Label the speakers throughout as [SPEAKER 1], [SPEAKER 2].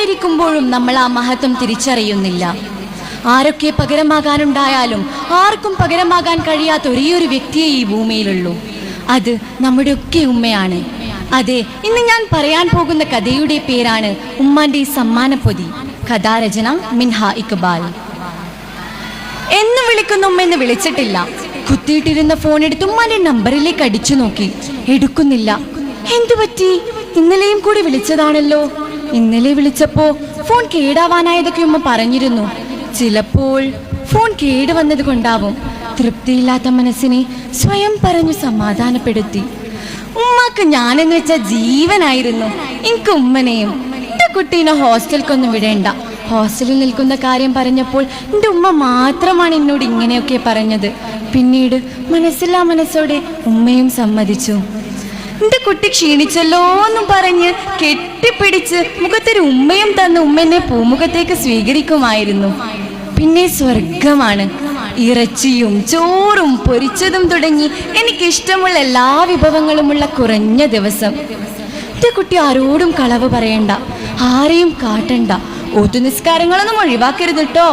[SPEAKER 1] കൂട്ടായിരിക്കുമ്പോഴും നമ്മൾ ആ മഹത്വം തിരിച്ചറിയുന്നില്ല. ആരൊക്കെ പകരമാകാനുണ്ടായാലും ആർക്കും പകരമാകാൻ കഴിയാത്ത ഒരേയൊരു വ്യക്തിയെ ഈ ഭൂമിയിലുള്ളൂ. അത് നമ്മുടെയൊക്കെ ഉമ്മയാണ്. അതെ, ഇന്ന് ഞാൻ പറയാൻ പോകുന്ന കഥയുടെ പേരാണ് ഉമ്മാന്റെ സമ്മാനപ്പൊതി. കഥാരചന മിൻഹ ഇക്ബാൽ. എന്നും വിളിക്കുന്ന ഉമ്മെന്ന് വിളിച്ചിട്ടില്ല. കുത്തിയിട്ടിരുന്ന ഫോൺ എടുത്ത് ഉമ്മാന്റെ നമ്പറിലേക്ക് അടിച്ചു നോക്കി. എടുക്കുന്നില്ല. എന്തു പറ്റി? ഇന്നലെയും കൂടി വിളിച്ചതാണല്ലോ. ഇന്നലെ വിളിച്ചപ്പോ ഫോൺ കേടാവാനായതൊക്കെ ഉമ്മ പറഞ്ഞിരുന്നു. ചിലപ്പോൾ ഫോൺ കേടുവന്നത് കൊണ്ടാവും. തൃപ്തിയില്ലാത്ത മനസ്സിനെ സ്വയം പറഞ്ഞു സമാധാനപ്പെടുത്തി. ഉമ്മാക്ക് ഞാനെന്ന് വെച്ച ജീവനായിരുന്നു. എനിക്ക് ഉമ്മനെയും. എൻ്റെ കുട്ടീനെ ഹോസ്റ്റലിക്കൊന്നും വിടേണ്ട. ഹോസ്റ്റലിൽ നിൽക്കുന്ന കാര്യം പറഞ്ഞപ്പോൾ എൻ്റെ ഉമ്മ മാത്രമാണ് എന്നോട് ഇങ്ങനെയൊക്കെ പറഞ്ഞത്. പിന്നീട് മനസ്സില്ലാ മനസ്സോടെ ഉമ്മയും സമ്മതിച്ചു. എൻ്റെ കുട്ടി ക്ഷീണിച്ചല്ലോ എന്നും പറഞ്ഞ് കെട്ടിപ്പിടിച്ച് മുഖത്തൊരു ഉമ്മയും തന്ന് ഉമ്മനെ പൂമുഖത്തേക്ക് സ്വീകരിക്കുമായിരുന്നു. പിന്നെ സ്വർഗമാണ്. ഇറച്ചിയും ചോറും പൊരിച്ചതും തുടങ്ങി എനിക്കിഷ്ടമുള്ള എല്ലാ വിഭവങ്ങളുമുള്ള കുറഞ്ഞ ദിവസം. എൻ്റെ കുട്ടി ആരോടും കളവ് പറയണ്ട, ആരെയും കാട്ടണ്ട, ഒത്തുനിസ്കാരങ്ങളൊന്നും ഒഴിവാക്കരുത് കേട്ടോ.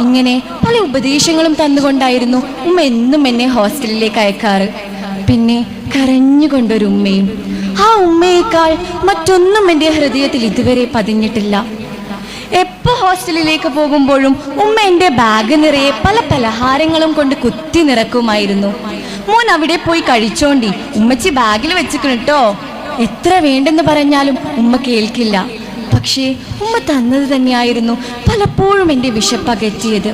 [SPEAKER 1] ഇങ്ങനെ പല ഉപദേശങ്ങളും തന്നുകൊണ്ടായിരുന്നു ഉമ്മ എന്നും എന്നെ ഹോസ്റ്റലിലേക്ക് അയക്കാറ്. പിന്നെ കരഞ്ഞുകൊണ്ടൊരു ഉമ്മയും. ആ ഉമ്മയേക്കാൾ മറ്റൊന്നും എൻ്റെ ഹൃദയത്തിൽ ഇതുവരെ പതിഞ്ഞിട്ടില്ല. എപ്പോൾ ഹോസ്റ്റലിലേക്ക് പോകുമ്പോഴും ഉമ്മ എൻ്റെ ബാഗ് നിറയെ പല പലഹാരങ്ങളും കൊണ്ട് കുത്തി നിറക്കുമായിരുന്നു. മോൻ അവിടെ പോയി കഴിച്ചോണ്ടി, ഉമ്മച്ചി ബാഗിൽ വെച്ചിക്കണം കേട്ടോ. എത്ര വേണ്ടെന്ന് പറഞ്ഞാലും ഉമ്മ കേൾക്കില്ല. പക്ഷേ ഉമ്മ തന്നത് തന്നെയായിരുന്നു പലപ്പോഴും എൻ്റെ വിശപ്പകറ്റിയത്.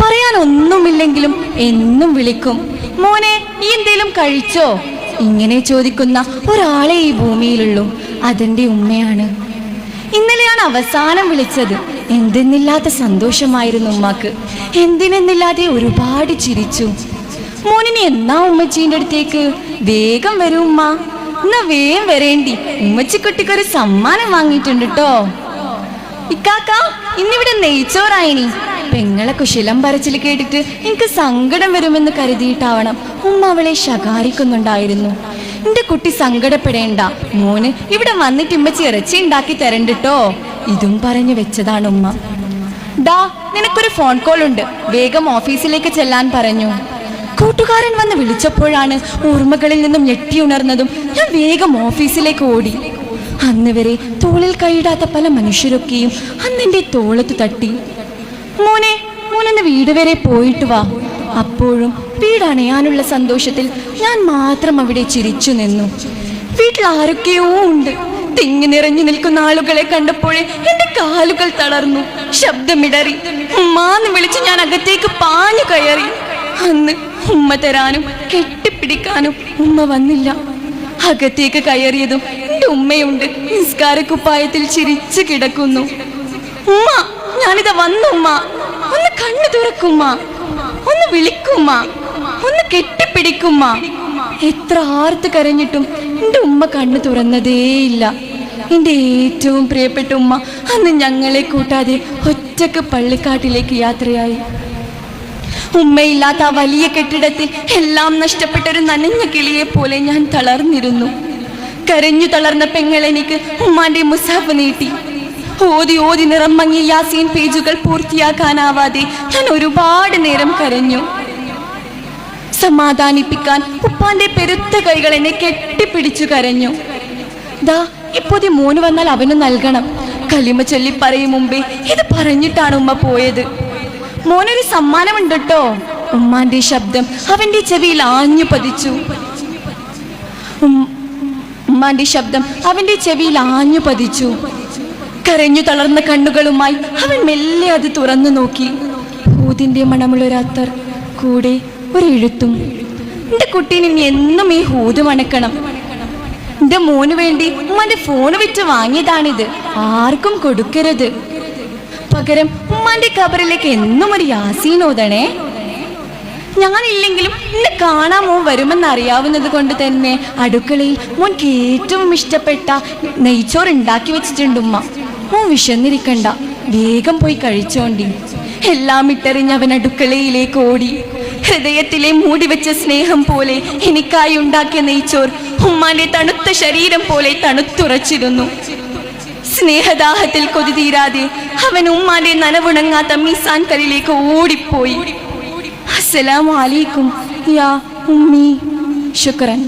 [SPEAKER 1] പറയാനൊന്നുമില്ലെങ്കിലും എന്നും വിളിക്കും, മോനെ നീ എന്തേലും കഴിച്ചോ? ഇങ്ങനെ ചോദിക്കുന്ന ഒരാളെ ഈ ഭൂമിയിലുള്ളൂ. അതെൻ്റെ ഉമ്മയാണ്. ഇന്നലെയാണ് അവസാനം വിളിച്ചത്. എന്തെന്നില്ലാത്ത സന്തോഷമായിരുന്നു ഉമ്മാക്ക്. എന്തിനെന്നില്ലാതെ ഒരുപാട് ചിരിച്ചു. മോനിനെ എന്നാ ഉമ്മച്ചീൻ്റെ അടുത്തേക്ക്? വേഗം വരും ഉമ്മ. എന്നാ വേഗം വരേണ്ടി. ഉമ്മച്ചിക്കുട്ടിക്കൊരു സമ്മാനം വാങ്ങിയിട്ടുണ്ട് കേട്ടോ. ഇക്കാക്ക, ഇന്നിവിടെ നെയ്ച്ചോറായിനി. പെങ്ങളെ കുശലം പറച്ചിൽ കേട്ടിട്ട് എനിക്ക് സങ്കടം വരുമെന്ന് കരുതിയിട്ടാവണം ഉമ്മ അവളെ ശകാരിക്കുന്നുണ്ടായിരുന്നു. എൻ്റെ കുട്ടി സങ്കടപ്പെടേണ്ട, മോന് ഇവിടെ വന്നിട്ട് ഉമ്മച്ചി ഇറച്ചി ഉണ്ടാക്കി തരണ്ടട്ടോ. ഇതും പറഞ്ഞു വെച്ചതാണ് ഉമ്മ. ഡാ, നിനക്കൊരു ഫോൺ കോൾ ഉണ്ട്, വേഗം ഓഫീസിലേക്ക് ചെല്ലാൻ പറഞ്ഞു. കൂട്ടുകാരൻ വന്ന് വിളിച്ചപ്പോഴാണ് ഓർമ്മകളിൽ നിന്നും ഞെട്ടിയുണർന്നതും ഞാൻ വേഗം ഓഫീസിലേക്ക് ഓടി. അന്ന് വരെ തോളിൽ കൈയിടാത്ത പല മനുഷ്യരൊക്കെയും അന്നെൻ്റെ തോളത്ത് തട്ടി. മോനെ, മോനെന്ന് വീട് വരെ പോയിട്ട് വാ. അപ്പോഴും വീടണയാനുള്ള സന്തോഷത്തിൽ ഞാൻ മാത്രം അവിടെ ചിരിച്ചു നിന്നു. വീട്ടിൽ ആരൊക്കെയോ ഉണ്ട്. തിങ്ങി നിറഞ്ഞു നിൽക്കുന്ന ആളുകളെ കണ്ടപ്പോഴേ എൻ്റെ കാലുകൾ തളർന്നു. ശബ്ദമിടറി ഉമ്മാന്ന് വിളിച്ച് ഞാൻ അകത്തേക്ക് പാഞ്ഞു കയറി. അന്ന് ഉമ്മ തരാനും കെട്ടിപ്പിടിക്കാനും ഉമ്മ വന്നില്ല. അകത്തേക്ക് കയറിയതും എൻ്റെ ഉമ്മയുണ്ട് നിസ്കാരക്കുപ്പായത്തിൽ ചിരിച്ചു കിടക്കുന്നു. ഉമ്മ, ഞാനിതാ വന്നു ഉമ്മ. ഒന്ന് കണ്ണു തുറക്കുമ്മ, ഒന്ന് വിളിക്കുമ്മ, ഒന്ന് കെട്ടിപ്പിടിക്കുമ്മ. എത്ര ആർത്ത് കരഞ്ഞിട്ടും എൻ്റെ ഉമ്മ കണ്ണു തുറന്നതേയില്ല. എൻ്റെ ഏറ്റവും പ്രിയപ്പെട്ട ഉമ്മ അന്ന് ഞങ്ങളെ കൂട്ടാതെ ഒറ്റക്ക് പള്ളിക്കാട്ടിലേക്ക് യാത്രയായി. ഉമ്മയില്ലാത്ത ആ വലിയ കെട്ടിടത്തിൽ എല്ലാം നഷ്ടപ്പെട്ടൊരു നനഞ്ഞ കിളിയെ പോലെ ഞാൻ തളർന്നിരുന്നു. കരഞ്ഞു തളർന്ന പെങ്ങളെനിക്ക് ഉമ്മാന്റെ മുസാഫ് നീട്ടി. ഓതി ഓതി നിറം മങ്ങിയ യാസീൻ പേജുകൾ പൂർത്തിയാക്കാനാവാതെ ഞാൻ ഒരുപാട് നേരം കരഞ്ഞു. സമാധാനിപ്പിക്കാൻ ഉപ്പാന്റെ പെരുത്ത കൈകൾ എന്നെ കെട്ടിപ്പിടിച്ചു കരഞ്ഞു. ദാ, ഇപ്പോഴത്തെ മോന് വന്നാൽ അവന് നൽകണം. കലിമ ചൊല്ലി പറയും മുമ്പേ ഇത് പറഞ്ഞിട്ടാണ് ഉമ്മ പോയത്. മോനൊരു സമ്മാനമുണ്ട് കേട്ടോ. ഉമ്മാന്റെ ശബ്ദം അവന്റെ ചെവിയിൽ ആഞ്ഞു പതിച്ചു. ഉമ്മാന്റെ ശബ്ദം അവന്റെ ചെവിയിൽ ആഞ്ഞു പതിച്ചു. കരഞ്ഞു തളർന്ന കണ്ണുകളുമായി അവൻ മെല്ലെ അത് തുറന്നു നോക്കി. ഹൂദിന്റെ മണമുള്ളൊരത്തർ, കൂടെ ഒരു എഴുത്തും. എൻ്റെ കുട്ടീനെ ഇനി എന്നും ഈ ഹൂദ് മണക്കണം. എൻ്റെ മോന് വേണ്ടി ഉമ്മാന്റെ ഫോൺ വിറ്റ് വാങ്ങിയതാണിത്. ആർക്കും കൊടുക്കരുത്. പകരം ഉമ്മാന്റെ ഖബറിലേക്ക് എന്നും ഒരു യാസീൻ ഓതണേ. ഞാനില്ലെങ്കിലും എന്നെ കാണാൻ മോൻ വരുമെന്നറിയാവുന്നത് കൊണ്ട് തന്നെ അടുക്കളയിൽ മോൻക്ക് ഏറ്റവും ഇഷ്ടപ്പെട്ട നെയ്ച്ചോറ് ഉണ്ടാക്കി വെച്ചിട്ടുണ്ട് ഉമ്മ. മോൻ വിശന്നിരിക്കണ്ട, വേഗം പോയി കഴിച്ചോണ്ടി. എല്ലാം ഇട്ടെറിഞ്ഞ് അവൻ അടുക്കളയിലേക്ക് ഓടി. ഹൃദയത്തിലെ മൂടിവെച്ച സ്നേഹം പോലെ എനിക്കായി ഉണ്ടാക്കിയ നെയ്ച്ചോർ ഉമ്മാന്റെ തണുത്ത ശരീരം പോലെ തണുത്തുറച്ചിരുന്നു. സ്നേഹദാഹത്തിൽ കൊതി തീരാതെ അവൻ ഉമ്മാന്റെ നനവുണങ്ങാത്ത മീസാൻ കല്ലിലേക്ക് ഓടിപ്പോയി. അസ്സലാമു അലൈക്കും യാ ഉമ്മി. ശുക്രൻ.